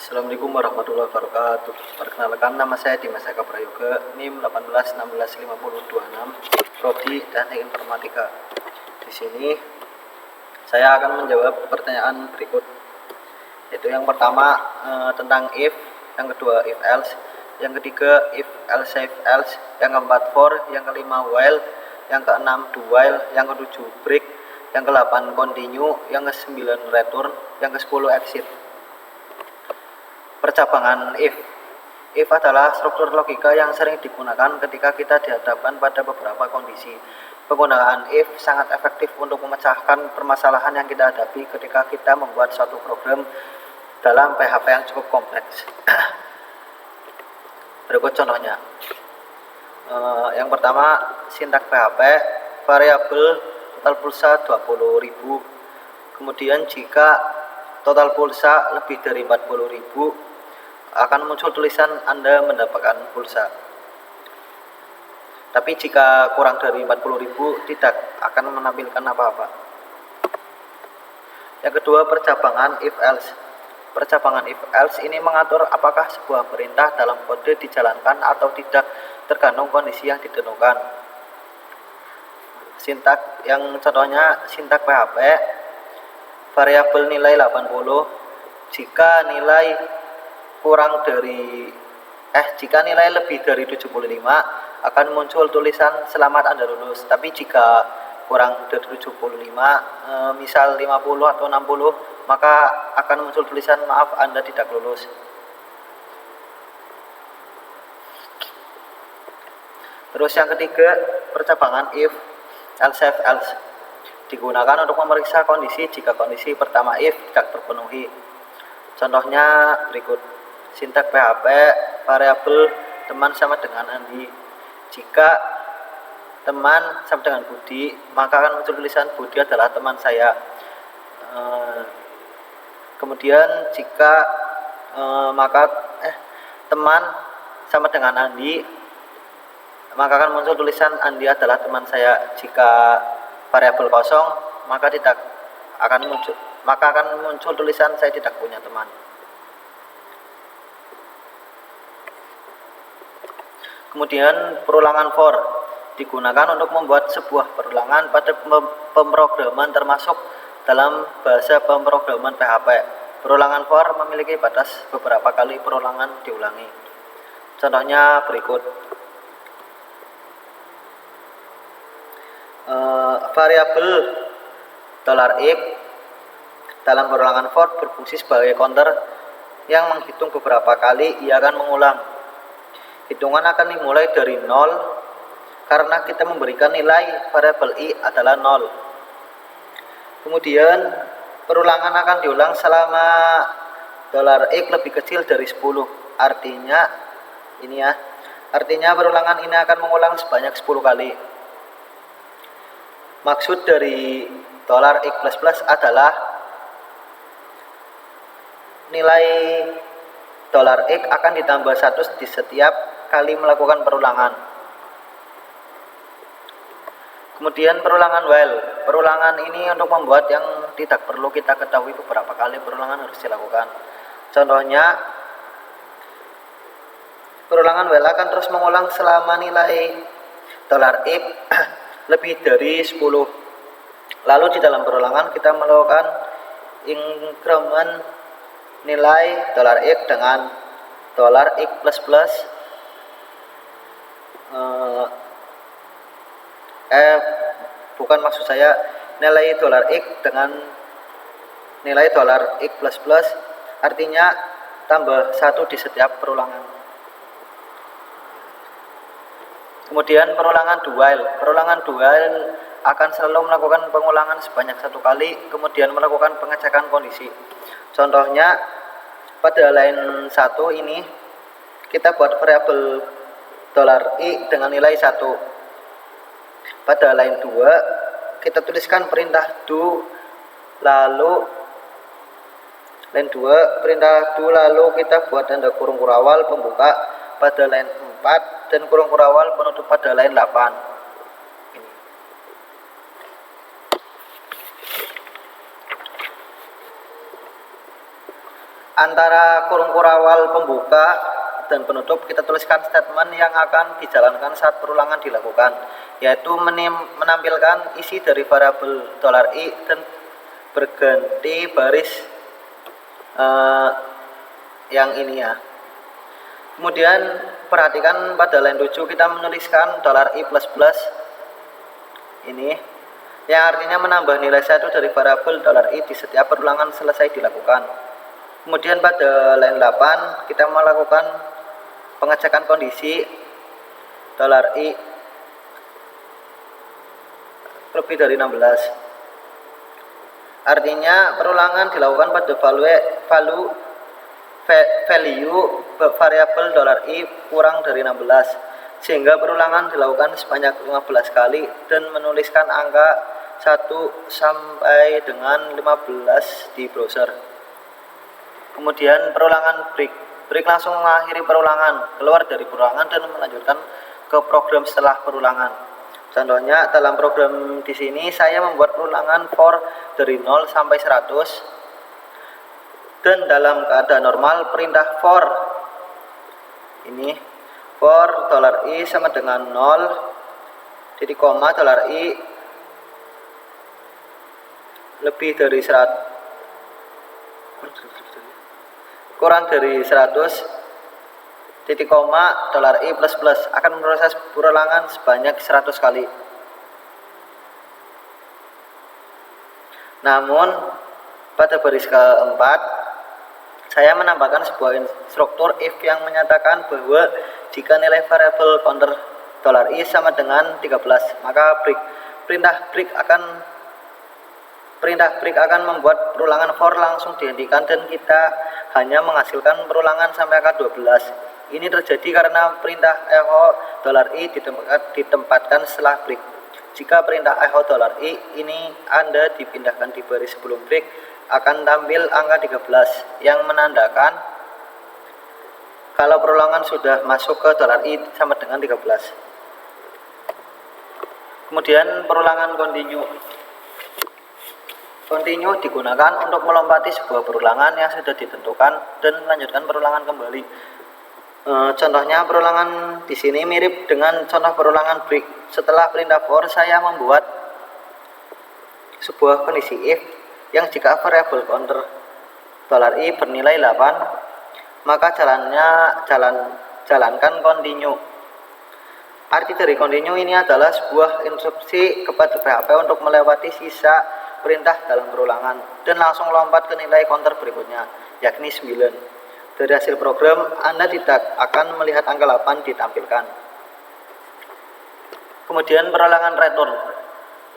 Assalamualaikum warahmatullahi wabarakatuh. Perkenalkan, nama saya Dimas Eka Prayoga, NIM 18165026, Prodi Teknik Informatika. Di sini saya akan menjawab pertanyaan berikut, yaitu yang pertama tentang if, yang kedua if else, yang ketiga if else if else, yang keempat for, yang kelima while, yang keenam do while, yang ketujuh break, yang ke-8 continue, yang ke-9 return, yang ke-10 exit. Percabangan if. If adalah struktur logika yang sering digunakan ketika kita dihadapkan pada beberapa kondisi. Penggunaan if sangat efektif untuk memecahkan permasalahan yang kita hadapi ketika kita membuat suatu program dalam PHP yang cukup kompleks. Berikut contohnya. Yang pertama, sintak PHP, variabel total pulsa 20.000. Kemudian jika total pulsa lebih dari 40.000, akan muncul tulisan Anda mendapatkan pulsa. Tapi jika kurang dari 40.000, tidak akan menampilkan apa-apa. Yang kedua, percabangan if else. Percabangan if else ini mengatur apakah sebuah perintah dalam kode dijalankan atau tidak, tergantung kondisi yang ditentukan. Sintak yang contohnya sintak PHP, variabel nilai 80, jika nilai nilai lebih dari 75 akan muncul tulisan selamat Anda lulus. Tapi jika kurang dari 75, misal 50 atau 60, maka akan muncul tulisan maaf Anda tidak lulus. Terus yang ketiga, percabangan if else if else digunakan untuk memeriksa kondisi jika kondisi pertama if tidak terpenuhi. Contohnya berikut. Sintak PHP, variabel teman sama dengan Andi. Jika teman sama dengan Budi, maka akan muncul tulisan Budi adalah teman saya. Kemudian jika teman sama dengan Andi, maka akan muncul tulisan Andi adalah teman saya. Jika variabel kosong, maka akan muncul tulisan saya tidak punya teman. Kemudian perulangan for digunakan untuk membuat sebuah perulangan pada pemrograman termasuk dalam bahasa pemrograman PHP. Perulangan for memiliki batas beberapa kali perulangan diulangi. Contohnya berikut. Variabel $x dalam perulangan for berfungsi sebagai counter yang menghitung beberapa kali ia akan mengulang. Hitungan akan dimulai dari 0 karena kita memberikan nilai variabel i adalah 0. Kemudian perulangan akan diulang selama $x lebih kecil dari 10. Artinya perulangan ini akan mengulang sebanyak 10 kali. Maksud dari $x++ adalah nilai $x akan ditambah 1 di setiap kali melakukan perulangan. Kemudian perulangan while. Perulangan ini untuk membuat yang tidak perlu kita ketahui beberapa kali perulangan harus dilakukan. Contohnya, perulangan while akan terus mengulang selama nilai $x lebih dari 10. Lalu di dalam perulangan kita melakukan increment nilai $x dengan $x++, nilai $x dengan nilai $x++, artinya tambah 1 di setiap perulangan. Kemudian perulangan do while. Perulangan do while akan selalu melakukan pengulangan sebanyak 1 kali, kemudian melakukan pengecekan kondisi. Contohnya pada line 1 ini kita buat variabel $i dengan nilai 1. Pada line 2 kita tuliskan perintah do, lalu line 2 perintah do, lalu kita buat tanda kurung kurawal pembuka pada line 4 dan kurung kurawal penutup pada line 8. antara kurung kurawal pembuka dan penutup kita tuliskan statement yang akan dijalankan saat perulangan dilakukan, yaitu menampilkan isi dari variabel $i dan berganti baris yang ini ya. Kemudian perhatikan pada line 7 kita menuliskan $i plus ini yang artinya menambah nilai 1 dari variabel $i di setiap perulangan selesai dilakukan. Kemudian pada line 8 kita melakukan pengecekan kondisi $i lebih dari 16. Artinya perulangan dilakukan pada value variabel $i kurang dari 16, sehingga perulangan dilakukan sebanyak 15 kali dan menuliskan angka 1 sampai dengan 15 di browser. Kemudian perulangan break langsung mengakhiri perulangan, keluar dari perulangan dan melanjutkan ke program setelah perulangan. Contohnya dalam program di sini saya membuat perulangan for dari 0 sampai 100, dan dalam keadaan normal perintah for ini for $i sama dengan 0 titik koma $i lebih dari 100 kurang dari 100 titik koma $i plus akan memproses perulangan sebanyak 100 kali. Namun pada baris keempat saya menambahkan sebuah instruktur if yang menyatakan bahwa jika nilai variabel counter $i sama dengan 13, maka perintah break akan membuat perulangan for langsung dihentikan dan kita hanya menghasilkan perulangan sampai angka 12. Ini terjadi karena perintah echo $i ditempatkan setelah break. Jika perintah echo $i ini Anda dipindahkan di baris sebelum break, akan tampil angka 13 yang menandakan kalau perulangan sudah masuk ke $i sama dengan 13. Kemudian perulangan continue digunakan untuk melompati sebuah perulangan yang sudah ditentukan dan melanjutkan perulangan kembali. Contohnya perulangan di sini mirip dengan contoh perulangan break. Setelah perintah for saya membuat sebuah kondisi if yang jika variabel counter $i bernilai 8, maka jalankan continue. Arti dari continue ini adalah sebuah instruksi kepada PHP untuk melewati sisa perintah dalam perulangan dan langsung lompat ke nilai counter berikutnya, yakni 9. Dari hasil program, Anda tidak akan melihat angka 8 ditampilkan. Kemudian perulangan return.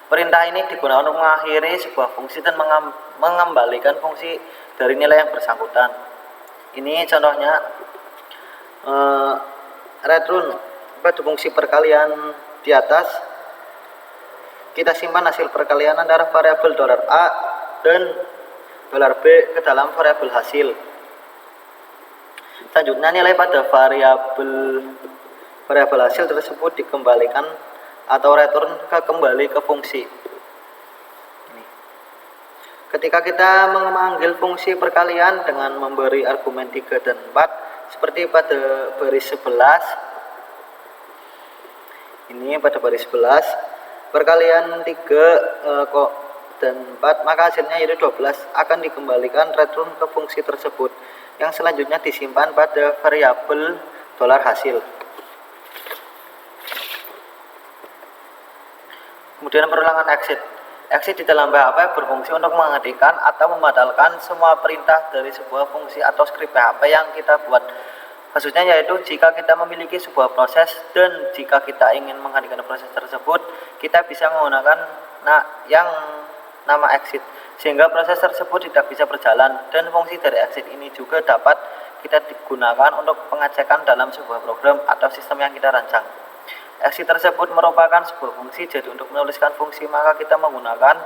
Perintah ini digunakan untuk mengakhiri sebuah fungsi dan mengembalikan fungsi dari nilai yang bersangkutan. Ini contohnya return pada fungsi perkalian di atas. Kita simpan hasil perkalian antara variabel $a dan $b ke dalam variabel hasil. Selanjutnya nilai pada variabel hasil tersebut dikembalikan atau return kembali ke fungsi. Ketika kita memanggil fungsi perkalian dengan memberi argumen 3 dan 4 seperti pada baris 11. Ini pada baris 11 perkalian 3 dan 4, maka hasilnya yaitu 12 akan dikembalikan return ke fungsi tersebut yang selanjutnya disimpan pada variabel $hasil. Kemudian perulangan exit. Exit di dalam PHP berfungsi untuk menghentikan atau membatalkan semua perintah dari sebuah fungsi atau skrip PHP yang kita buat. Maksudnya yaitu jika kita memiliki sebuah proses dan jika kita ingin menghentikan proses tersebut, kita bisa menggunakan yang nama exit, sehingga proses tersebut tidak bisa berjalan, dan fungsi dari exit ini juga dapat kita digunakan untuk pengecekan dalam sebuah program atau sistem yang kita rancang. Exit tersebut merupakan sebuah fungsi, jadi untuk menuliskan fungsi maka kita menggunakan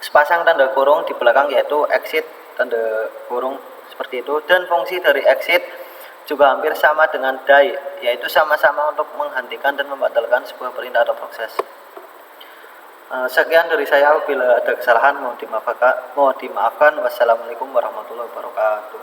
sepasang tanda kurung di belakang, yaitu exit tanda kurung seperti itu, dan fungsi dari exit juga hampir sama dengan die, yaitu sama-sama untuk menghentikan dan membatalkan sebuah perintah atau proses. Sekian dari saya, apabila ada kesalahan mohon dimaafkan. Wassalamualaikum warahmatullahi wabarakatuh.